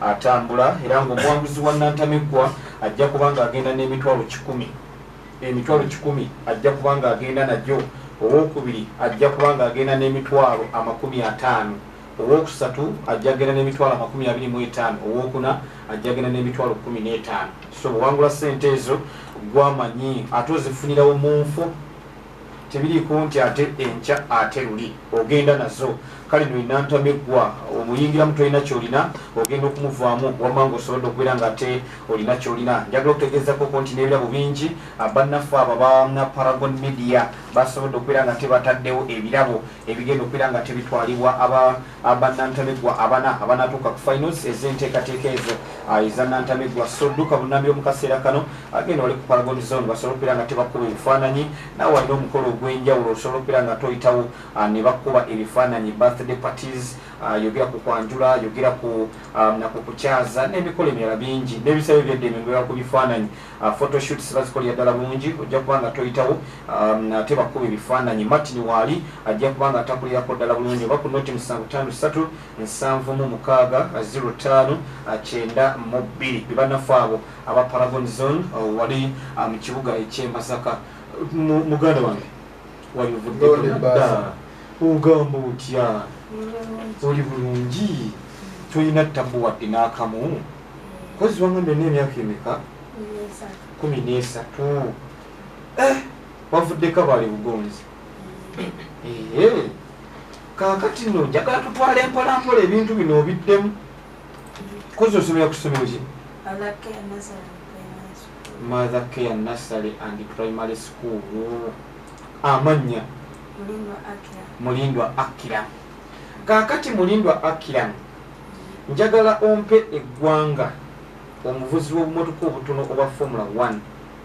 atambula era ng'omuwanguzi wa Nantamegwa ajja kubanga agenda n'emitwalo 1,000. Emitwalo 1,000 ajja kubanga agenda najjo. Owokubiri ajja kubanga agenda n'emitwalo 50. Owokusatu ajja agenda n'emitwalo 25. Owokuna ajja agenda n'emitwalo 15. So bwangula ssente ezo gwamanyi ate ozifunirawo mu nfu tebiriiko nti ate enkya ate luli ogenda nazo. Kale no Nantamegwa omuyingiramu tolina kyolina ogenda okumuvaamu wamma ng'osobodde okubeera ng'ate olina kyolina. Njagala okutegeezako nti n'ebirabo bingi bannaffe abo ba Paragon Media basobodde okubeera nga tebataddewo ebirabo ebigenda okubeera nga tebitwalibwa aba Nantamegwa abanatuuka ku finals ez'enteekateeka ezo eza Nantamegwa. So dduka bunnambiro mu kaseera kano agenda wali ku Paragon Zone basobole okubeera nga tebakuba ebifaananyi nawe walina omukolo ogw'enjawulo osobola okubeera nga toyitawo ne bakuba ebifaananyi birthday parties yogera ku kwanjula yogera ku kukyaza n'emikolo emirala bingi n'ebisabo eby'eddembe ngera ku bifaananyi photoshoots bazikolera ddala bulungi ojja kuba nga toyitawo ate bakuba ebifaananyi. Martin Waali ajja kuba nga atakulirako ddala bulungi oba ku noti 75 756 0592 bibannaffe abo aba Paragon Zone wali mu kibuga eky'e Masaka. Muganda wange walivuddedda ogamba otya oli bulungi tolina ttabu wadde n'akamu kozi wangambye n'emyaka emeka 13 wavuddeko abaali bugonzi kaakati no njagala tutwala empolampola ebintu bino obiddemu kozi osomera ku ssomero ki Mother Care Nursery and Primary School. Amanya Mulindwa Akira. Kakati Mulindwa Akira njagala ompe eggwanga omuvuzi w'obumotoka obutono oba Formula 1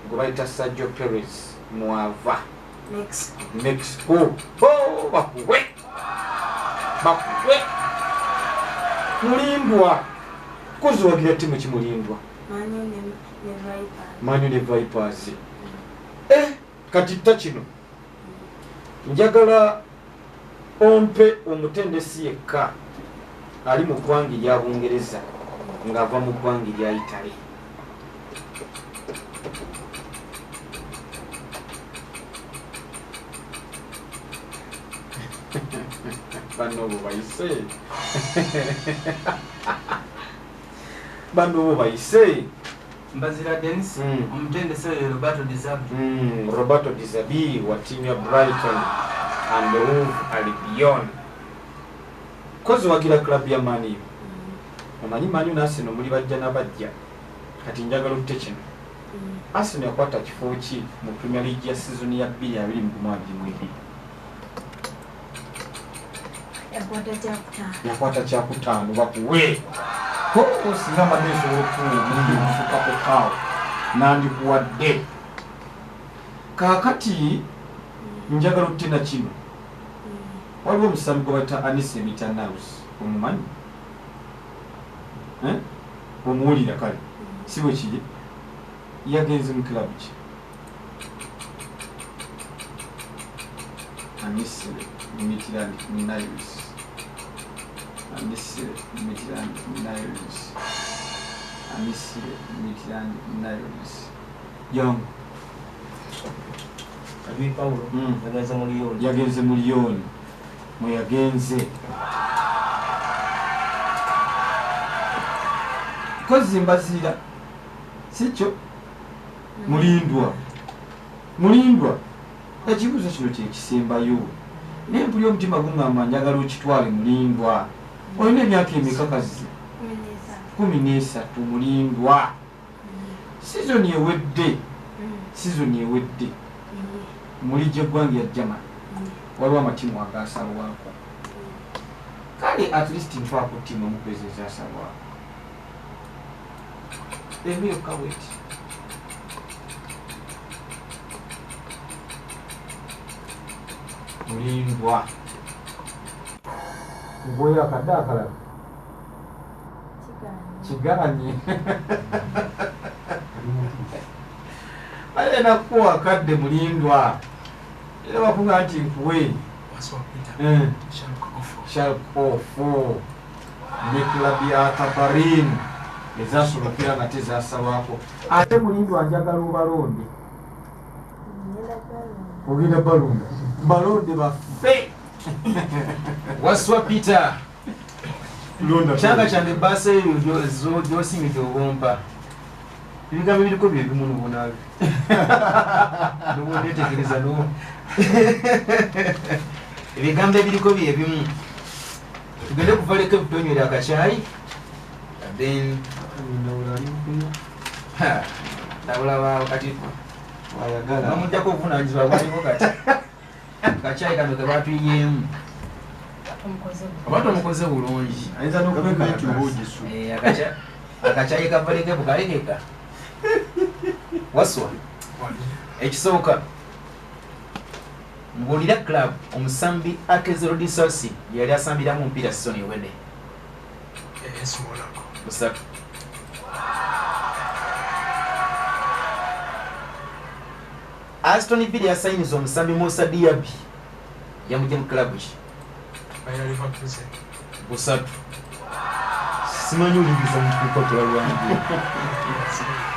gwe bayita Sergio Perez Mwava Mexico. Bakugwe Mulindwa kozi wagira timu ki Mulindwa Manu ne Vipers. Kati kino njagala ompe omutendesi yekka ali mu ggwanga erya Bungereza ng'ava mu ggwanga erya Italy. Bano bo bayise bano bo bayise Mbazira Dennis, omutendesi Roberto Di Zabi wa timu ya Brighton and Hove Albion. Kozi wagira club ya Man U. Omanyi Man U n'Arsenal muli bajja n'abajja. Kati njagala otte kino. Arsenal yakwata kifo ki mu Premier League ya season ya 2022. Yakwata kyakutaano bakuwe. Singa madeso otuwe mufuka pokawo nandikuwadde. Kaakati njagala ottena kino. Waliwo omusambi gwe bayita Anise Mitanaus omumanyi? Omuwulira kale si bwe kiri yagenze mu kilabu ki? Anise Mitanaus Young yagenze mu Lyon mwe yagenze kozi mbazira sikyo mulindwa ekibuuzo kino kyekisembayo nempulya omutima gungamba njagala okitwale mulindwa. Olina emyaka emeka kazi? 13. Mulindwa season ewedde muli gy'eggwanga ya Germany waliwo amatimu agasalwako. Kale at least nfaako ttiimu omukwezi ezasalwako emu yokka bweti. Mulindwa Mboya akadde akalala kiganye ale nakuwa akadde Mulindwa era bakuga nti nkuwe sharp off ne klabu ya Tabarin ezasolokera nga tezasalwako. Ate Mulindwa njagala obalonde. Ogenda balonde. Balonde baffe. Waswa Peter. Londa. Changa change base yosimide obompa. Ibigambo biriko bye bimuno bonabe. Nubo netegereza no. Ibigambo biriko bye bimu. Tugende kuvaleka butonywera akachayi. Then tabula wa kati wayagala. Namujja ko vunanyizwa bwaliwo kati. Akachayi kano kebatuyemu. Abantu omukoze bulungi. Ayinza n'okweka ekibuugisu. Akachayi kavaleke bukalekeka. Waswa. Ekisooka. Mbulira club omusambi Akezero Disasi yali asambiramu mpira Sony Wede. Busatu. Aston Villa yasainiza omusambi Musa Diaby yamujja mu club ki? Busatu. Simanyi olingiza mukukotola lwangu.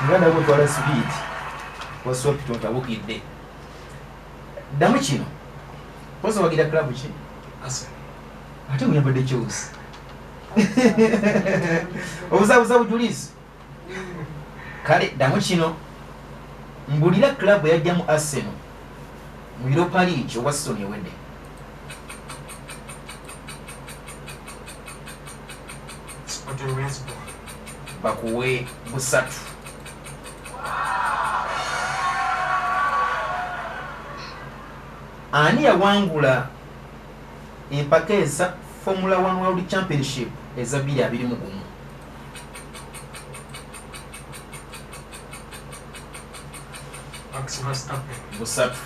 Nganda gutwala speed. Waswa pitonta bukidde. Damu kino. Posa wagira club ki? Ate unyambadde Chelsea. Obuzabuza bujulizi. Kale damu kino. Mbulira club yajja mu Arsenal. Mu Europa League owa Sony Wede. Bakuwe busatu. Ani yawangula empaka eza Formula 1 World Championship eza 2021. Busatu.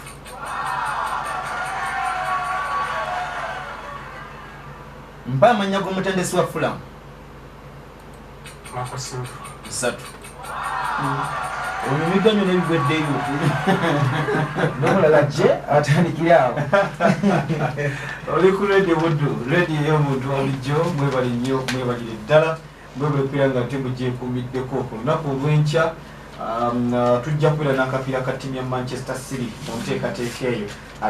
Mba amanya g'omutendesi wa Fulham. Busatu. Omumigganyo n'ebigweddeyo. N'omulala gye atandikira awo. Oli ku radio buddu. Radio y'omuntu olijjo mwebali nnyo mwebalire ddala. Mwebalekwira nga nte mugyekuumiddeko ku lunaku olw'enkya. Tujja kubeera n'akapiira ka ttiimu ya Manchester City mu nteekateeka eyo.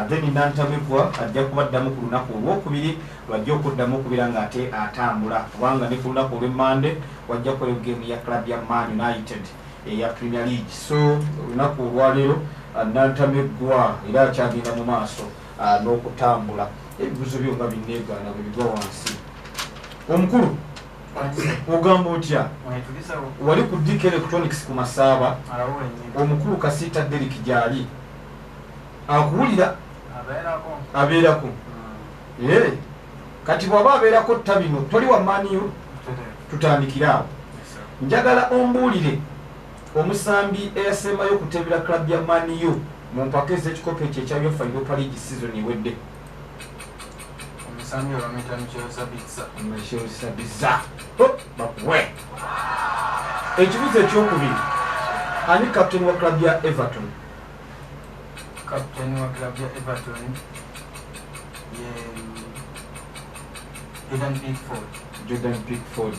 Then Nantamegwa ajja kubaddamu ku lunaku olwokubiri lwajja okuddamu okubeera ng'ate atambula kubanga ne ku lunaku olw'Emmande wajja kukola geemu ya club ya Man United eya Premier League. So olunaku olwaleero Nantamegwa era akyagenda mu maaso n'okutambula. Ebibuzo byo nga binneegaana bwe bigwa wansi. Omukulu ogamba otya? Wali ku DK Electronics ku Masaaba. Omukulu Kasiita Derek gyali akuwulira abeerako. Kati bw'aba abeerako tabino toli wa maniyo tutandikira awo. Njagala ombuulire omusambi eyasembayo okutebera club ya maniyo mu mpaka ez'ekikopo ekyo ekya UEFA Europa League season ewedde. Omusambi bamuyita Michelsabiza. Bakuwe. Ekibuzo ekyokubiri. Ani captain wa club ya Everton? Captain wa club ya Everton Jordan Pickford.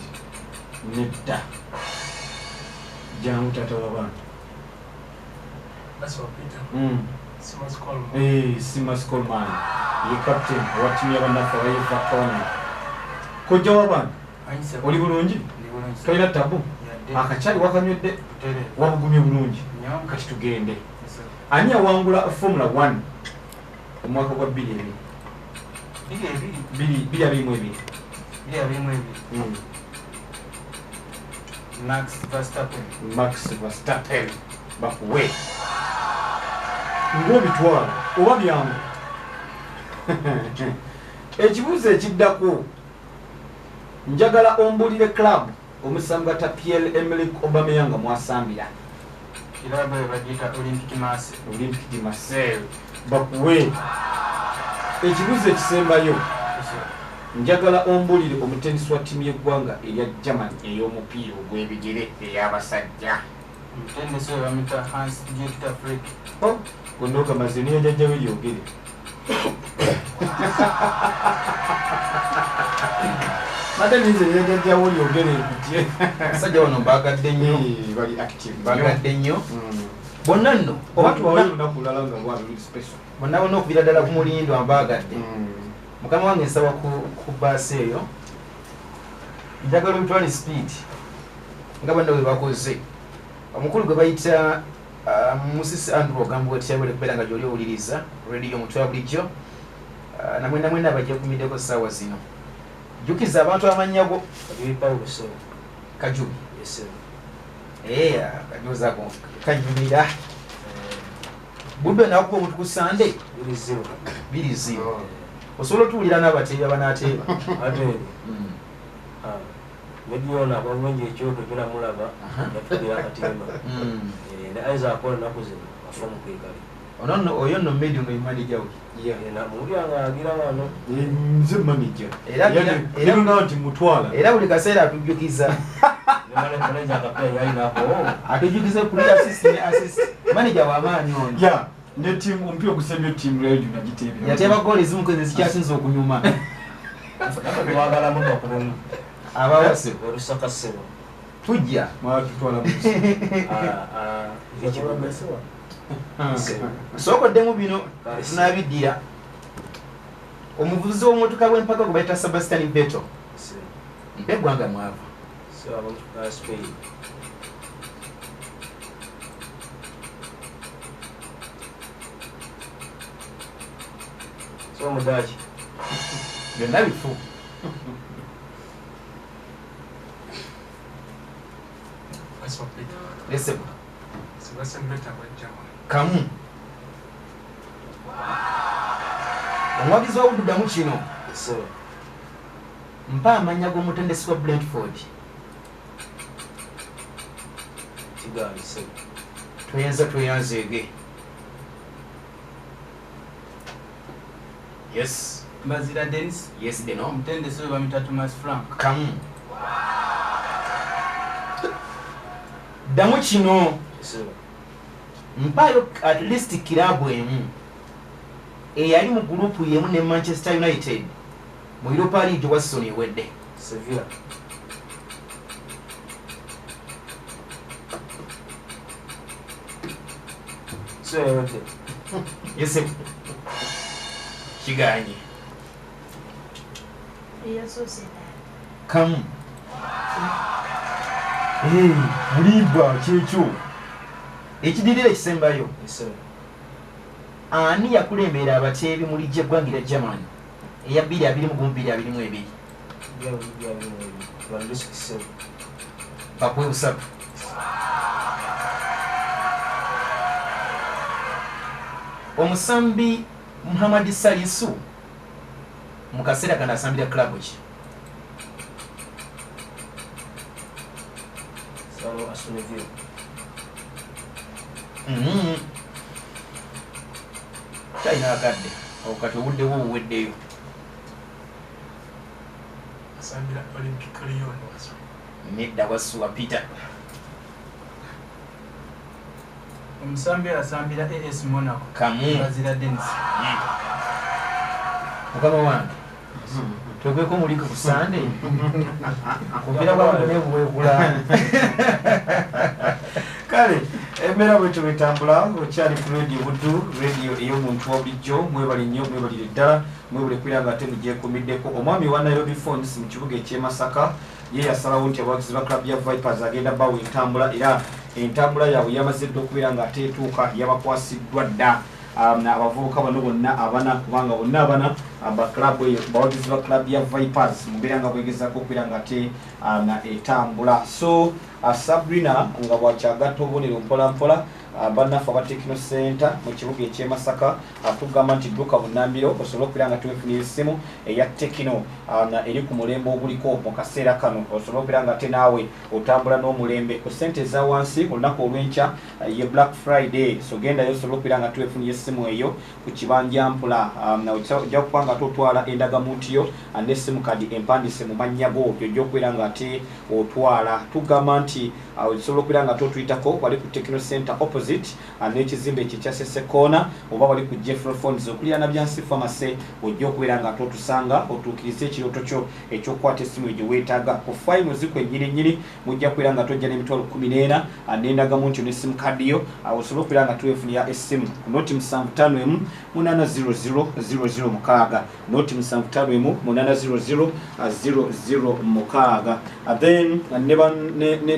Nedda. Jangu tata w'abantu. Simas Coleman. Ye captain wa timu y'abannafu wa Everton. Kojja w'abantu. Oli bulungi? Tolina tabu? Akakyali wakanywedde? Wabugumye bulungi? Kati tugende. Ani yawangula Formula 1 omwaka gwa 2022? Max Verstappen. Bakuwe. Ng'obitwala oba byangu. Ekibuuzo ekiddako njagala ombulire club omusambata Pierre-Emerick Aubameyang mwasambira. Kiraba bagita Olympique de Marseille. Bakuwe. Ekibuuzo ekisembayo njagala ombulire omutendesi wa ttiimu y'eggwanga erya Germany ey'omupiira ogw'ebigere ey'abasajja. Omutendesi oyo bamuyita Hans-Dieter Flick. Gondooka mazzi niyo jjajja we lyogere. Mate nize yajja woli ogere kutye. Sajja wano bagadde nnyo. Bali active. Bagadde nnyo. Bonna nno Obatu bawe lunakulala nga lwa luli special. Bonna bonna okubira ddala ku mulindo ambagadde. Mukama wange nsaba ku baasi eyo. Njagala omutwale speed. Nga bonna bwe bakoze. Omukulu gwe bayita Musisi Andrew Ogambo wetyabule kubeera nga gy'oli owuliriza radio mutwa bulijjo namwena abajja kumiddeko ssaawa zino jjukiza abantu amannya go Kajubi kajozaako kanyumira budde nakuba omuntu ku Sande 2-0 osobola otuwulira n'abateebi abanaateeba Mediona abamwenje ekyoto kina mulaba yatugira akatimba ne Isaac akola nakuze afomu kwekali ono oyo no medium manager we na mubyanga agira wano nze manager era nti mutwala era buli kaseera atujjukiza ne manager akapya yali nako atujjukiza kuli assist manager wa maanyi ono ne team ompya okusembya team radio nagiteebera yateeba goali zimu koze zikyasinza okunyuma twagala muto kurumu abawase orusaka sebo tujja mwatutwala sookoddemu bino tunabiddira omuvuzi w'omutuka bw'empaka gwe bayita Sebastian Beto mpe eggwanga mwava omudaaki byonna bifu lesebo kamu omuwagizi wa wuddudamu kino mpa amanya g'omutendesi wa Brentford tweyanzeege yes Bazira Dennis yes deno omutendesi we bamuyita Thomas Frank kamu ddamu kino mpaayo at least kirabu emu eyali mu gurupu yemu ne Manchester United mu Europa League wa season ewedde Sevilla yese kiganye kamu bulimba kyekyo ekidirira ekisembayo ani yakulembera abateebi mu lijja eggwanga lya Germany eya 2-2-2-2 bakwe busatu omusambi Muhammad Salisu mu kaseera kana asambira klabu ki China agadde okati obuddewo obuweddeyo asambira Olympic Lyon nedda wasuwa Peter omusambi asambira AS Monaco kamu Bazira Dennis mukama wange twegweko muliko ku Sande kumpira bwange nebuwegula kale embeera bwetyo bwetambula okyali ku radio buddu radio ey'omuntu wa bulijjo mwebale nnyo mwebalire ddala mwebule kwira nga ate mugyekumiddeko omwami wa Nairobi Phones mu kibuga eky'e Masaka ye yasalawo nti abawagizi ba club ya Vipers agenda bawo entambula era entambula yaabwe yamaze dda okubeera nga ate etuuka yabakwasiddwa dda abavubuka bano bonna abana kubanga bonna abana ba club eyo bawagizi ba club ya Vipers mubeera nga bwegezaako okubeera nga ate etambula so Sabrina nga bwakyagatta obubonero mpolampola bannaffe aba Tekino Center mu kibuga eky'e Masaka atugamba nti dduka bunnambiro osobola okubeera nga twefunira essimu eya Tekino eri ku mulembe oguliko mu kaseera kano osobola okubeera nga ate naawe otambula n'omulembe ku ssente eza wansi olunaku olw'enkya ye Black Friday so gendayo osobola okubeera nga twefunira essimu eyo ku kibanja mpula ojja kuba nga nga totwala endagamuntu yo ne simukadi empandise mu mannya go gyojja okubeera nga ate otwala. Tugamba nti osobola okubeera nga totuyitako wali ku Techno Center opposite n'ekizimbe ekyo ekya Sesekona oba wali ku Jeffrey Phones okuliraana Byansi Pharmacy ojja okubeera nga totusanga otuukirize ekirooto kyo ekyokukwata essimu gye weetaaga. Ku fayino zikwennyini mujja kubeera nga tojja n'emitwalo 14 n'endagamuntu ne simukadi yo osobola okubeera nga twefunira essimu ku noti 751 800 mukaaga noti 751 800 mukaaga. Then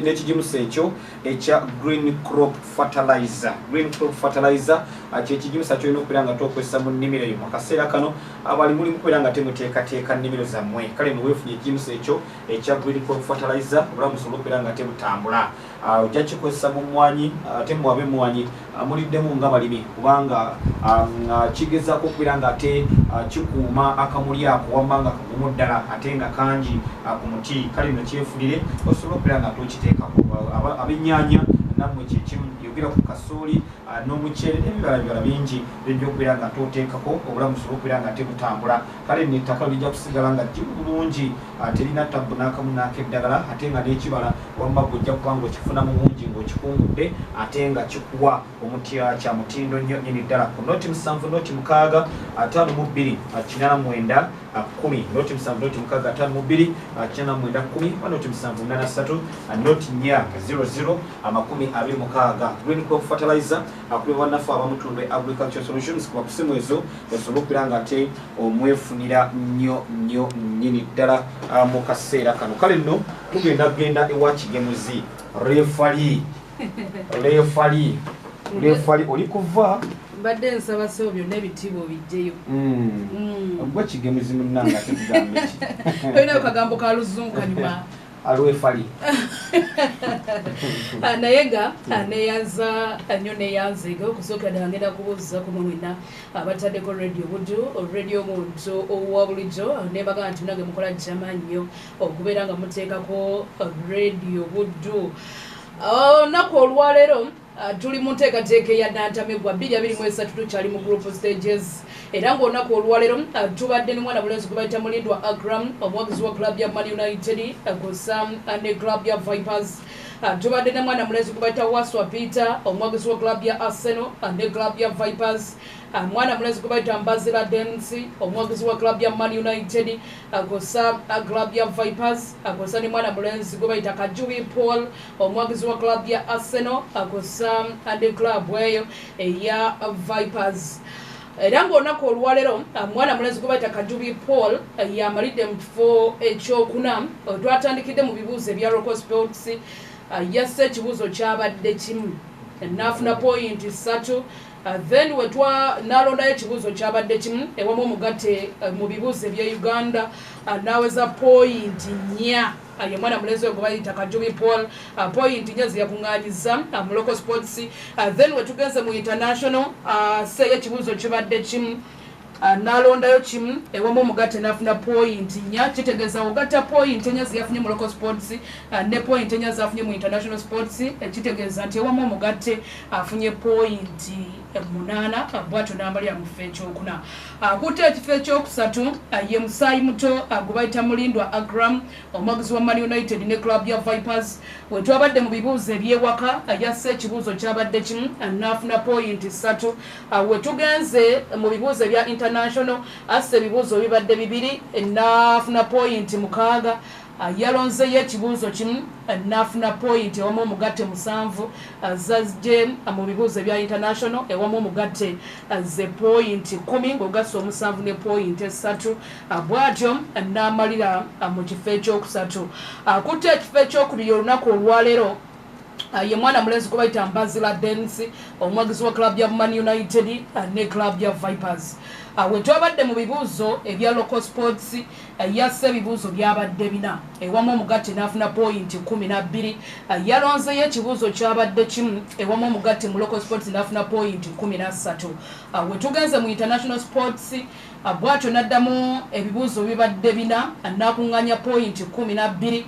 n'ekigimusa ekyo ekya Green Crop Fertilizer. Green Crop Fertilizer kyekigimusa kyolina okubeera nga tokozesa mu nnimiro yo mu kaseera kano abali mulimu kubeera nga temuteekateeka nnimiro zammwe. Kale muweefunye ekigimusa ekyo ekya Green Crop Fertilizer obulamu busobola okubeera nga temutambula. Ojja kikozesa mu mmwanyi ate muwabe emmwanyi muliddemu nga balimi kubanga kigezaako okubeera nga ate kikuuma akamuli ako wamma nga kagumu ddala ate nga kangi ku muti. Kale nno kyefunire osobola okubeera nga tokiteekako. Ab'ennyaanya nammwe kyekimu yogera ku kasooli n'omuceere n'ebibala bingi bijja okubeera nga toteekako obulamu busobola okubeera nga temutambula. Kale nno ettaka lijja kusigala nga jjimu bulungi terina ttabbu n'akamu n'akeddagala ate nga n'ekibala wamma ojja kuba nga okifunamu bungi ng'okikungudde ate nga kikuwa omutya kya mutindo nnyo nnyini ddala. Ku noti 7 noti 6 52 89 10 noti 7 noti 6 52 89 10 noti 7 noti 4 00 26. Green Crop Fertilizer akuli banafu abamutundu Agriculture Solutions kwa kusimu ezo osobola okubeera nga ate omwefunira nnyo nnyini ddala mu kaseera kano. Kale nno tugenda ewa kigemuzi refali oli kuva mbadde nsaba sebo byonna ebitiibwa obijjeyo gwe kigemuzi munnanga tetugambe ki olina kagambo ka luzungu kanyuma alwefali naye nga neyanza nnyo neyanziga okusookera ddala ngenda kubuuza ku mwena abataddeko radio omuntu owa bulijjo nebaga nti nange mukola jama nnyo okubeera nga muteekako radio buddu. Olunaku olwaleero tuli mu nteekateeka ya Nantamegwa 2023 tukyali mu group stages era ng'olunaku olwaleero tubadde ne mwana mulenzi gwe bayita Mulindwa Akram omuwagizi wa club ya Man United gusa ne club ya Vipers. Tubadde ne mwana mulenzi gwe bayita Waswa Peter omuwagizi wa club ya Arsenal ne club ya Vipers. Mwana mulenzi gwe bayita Mbazira Densi omuwagizi wa club ya Man United gusa club ya Vipers. Gusa ne mwana mulenzi gwe bayita Kajubi Paul omuwagizi wa club ya Arsenal gusa ne club eyo ya Vipers. Era ng'olunaku olwaleero mwana mulenzi gwe bayita Kajubi Paul yamalidde mu kifo ekyokuna. Twatandikidde mu bibuuzo ebya local sports yasse ekibuuzo kyabadde kimu n'afuna point 3. Then nalondayo ekibuuzo kyabadde kimu ewamu omugatte mu bibuuzo ebya Uganda naweza point 4. Ye mwana mulenzi gwe bayita Kajubi Paul point 4 zeyakuŋŋaanyiza mu local sports. Then wetugenze mu international seeyo ekibuuzo kibadde kimu nalondayo kimu ewamu omugatte nafuna point 4. Kitegeeza ogatta point 4 zeyafunye mu local sports ne point 4 zafunye mu international sports kitegeeza nti ewamu omugatte afunye point 8 bwatyo n'amalira mu kifo ekyokuna. Akutte ekifo ekyokusatu ye musaayi muto gwe bayita Mulindwa Akram omuwagizi wa Man United ne club ya Vipers. Wetwabadde mu bibuuzo ebyewaka yasse ekibuuzo kyabadde kimu n'afuna point 3. Wetugenze mu bibuuzo ebya international asse ebibuuzo bibadde 2 n'afuna point 6. Yalonzeyo ekibuuzo kimu n'afuna point ewamu omugatte 7 zazje mu bibuuzo ebya international ewamu omugatte ze point 10 ng'ogassa 7 ne point 3 bwatyo n'amalira mu kifo ekyokusatu. Akutte ekifo ekyokubiri olunaku olwaleero ye mwana mulenzi gwe bayita Mbazira Densi omuwagizi wa club ya Man United ne club ya Vipers. Wetwabadde mu bibuuzo ebya local sports yasse ebibuuzo byabadde 4 ewamu omugatte n'afuna point 12. Yalonzeyo ekibuuzo kyabadde kimu ewamu omugatte mu local sports n'afuna point 13. Wetugenze mu international sports bwatyo n'addamu ebibuuzo bibadde 4 n'akuŋŋaanya point 12.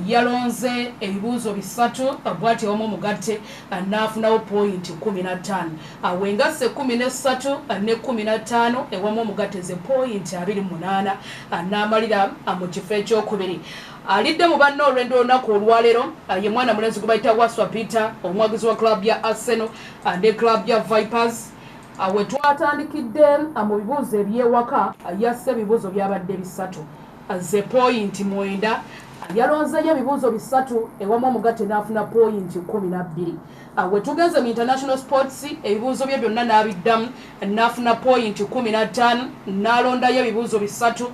Yalonze ebibuuzo 3 bwatyo ewamu omugatte n'afunawo point 15. Wengasse 13 ne 15 ewamu omugatte ze point 28 n'amalira mu kifo ekyokubiri. Alidde mu banne olwendo olunaku olwaleero ye mwana mulenzi gwe bayita Waswa Peter omwagizi wa club ya Arsenal ne club ya Vipers. We twatandikidde mu bibuuzo ebyewaka yasse ebibuuzo byabadde 3 ze point 9 yalonzeyo ebibuuzo 3 ewamu omugatte n'afuna point 12. We tugenze mu international sports ebibuuzo bye byonna n'abiddamu n'afuna point 15 n'alondayo ebibuuzo 3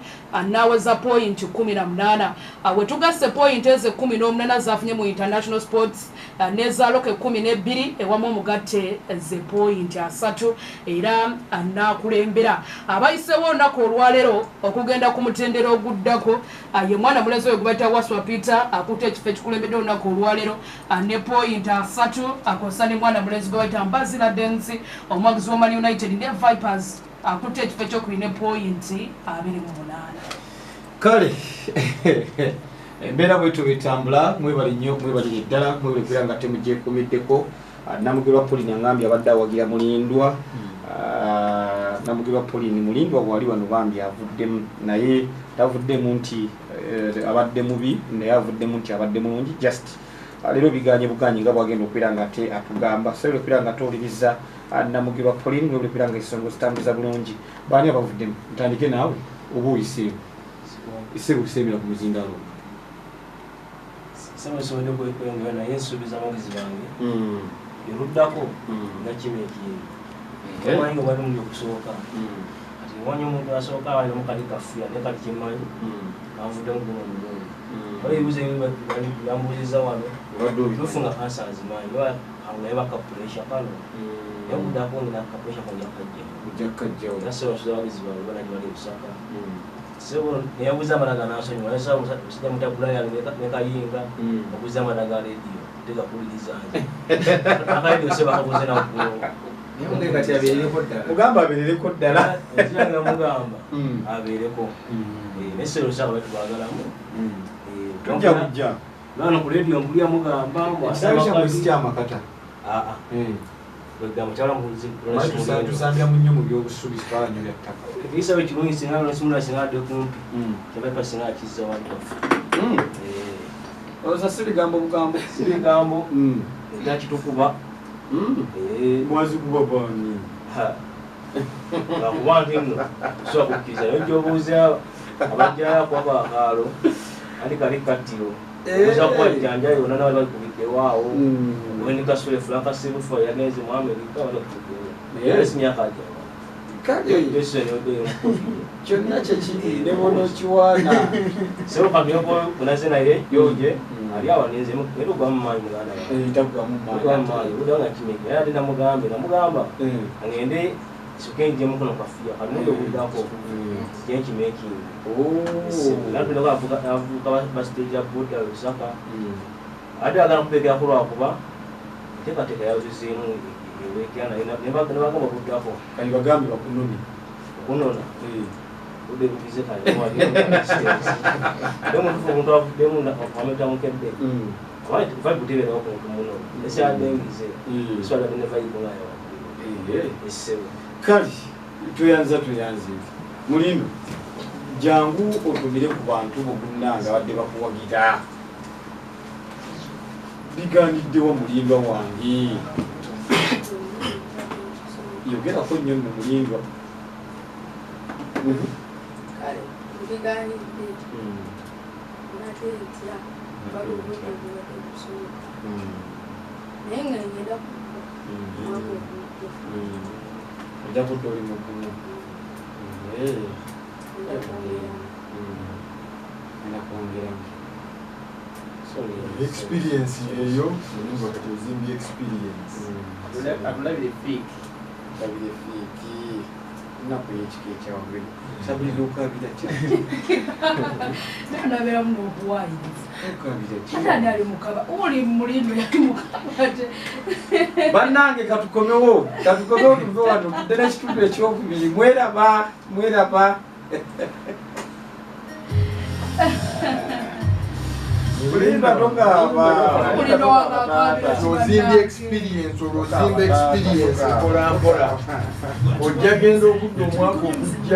n'aweza point 18. We tugasse point eze 18 zaafunye mu international sports n'ezaaloka 12 ewamu omugatte ze point 3 era n'akulembera. Abayiseewo olunaku olwaleero okugenda ku mutendera oguddako ye mwana mulenzi oyo gubayita Waswa Peter akutte ekifo ekikulembedde olunaku olwaleero ne point 3 akosa ne mwana mulenzi gwe bayita Mbazira Dance omwagizi wa Man United ne Vipers akutte ekifo ekyokubiri ne point 28. Kale embeera bwetu bitambula mwebali nnyo mwebalire ddala mwebalikwira nga temugyekomeddeko. Namugirwa Pauline angambye abadde awagira mulindwa. Namugirwa Pauline mulindwa bwali wano bambi avuddemu naye tavuddemu nti abadde mubi naye avuddemu nti abadde mulungi just leero biganye buganye nga bwagenda okwira nga ate atugamba so leero kwira nga towuliriza Namugirwa Pauline leero kwira nga esongo zitambuza bulungi baani abavuddemu ntandike naawe oba oyiseewo iseewo kuseemera ku muzindalo Sama soende kwekwenga naye nsuubiza amagezi gange eruddako nga kimu ekiyingi omanyi nga bali muli okusooka kati wanya omuntu asooka awali mukali kafuya ne kati kimanyi avuddemu guno omulungi oba ebibuuzo byambuuziza wano tufunga answers manyi naye bakapuresha kano naye okuddako ngina kapuresha konjakajjawo nasobola abagezi bange banali bali okusaka sebo neyabuuza amadaga n'asonyiwa naye sobola musajja mutabula yange nekayinga obuuza amadaga radio tegakuliriza akaradio se bakabuuze nakulo mugamba abeerereko ddala ekiranga mugamba abeereko nesero saba batubagalamu tujja kujja bano ku radio mpulya mugamba mwasamakata tusambira mu nnyo mu byobusuubizi twalanyola ttaka ekisabe kirungi singa nosimula singa adde kumpi kyabaipa singa akizza waliwafe oza sibigambo bugambo sibigambo nakitukuba mwazikuba bani ngakubange nno sobola kukkiriza naye gyobuuza abajjaya kwaba akaalo andi kali kattiro obuuza kuwajjanja yonna nabali bakubiddewoawo weni kasule franka sibufa yagenze mu Amerika wala simyaka kyonna kyekiri ne bono kiwaana sebo kamyoko bunaze naye yoje ali awaninze era ogwamu maanyi muganda tagugamumaanyi udanga kimeke naye ate namugamba agende sukenje mukono kafiya kalumuyo obuddako kyenkimekingi natuleko avuka basiteja boda lusaka ate agala kupekera kulwakuba enteekateeka yaziziemu ewekera nebagamba buddako kali bagambe bakunoni okunona udde bubize kalemutufu omuntu avuddemu ameta mukedde vaibuteberawo kuntu muno esyadengize eswala bene vaibulayo esebo kali tuyanza mulindo jangu otumire ku bantu bogunnanga badde bakuwagira biganiddewo mulindwa wange yogerako nnyo nno mulindwa kale biganidde nate etya balubudde buwatebusobola naye nga ngenda ojja kudda oli mugumu nakwongeramu experience eyo olinga kati ozimbye experience atulabire fiiki naku yekika ekyawageri sabulira okabira nabeera muno okuwaayiriza okabira ate ani ali mukaba oli mulindo yali mukaba bannange katukomewo tuve wano tudde n'ekitundu ekyokubiri mweraba Bulinda togamba. Ozimba experience, ozimba experience, mpola mpola. Ojja genda okudda omwaka okujja.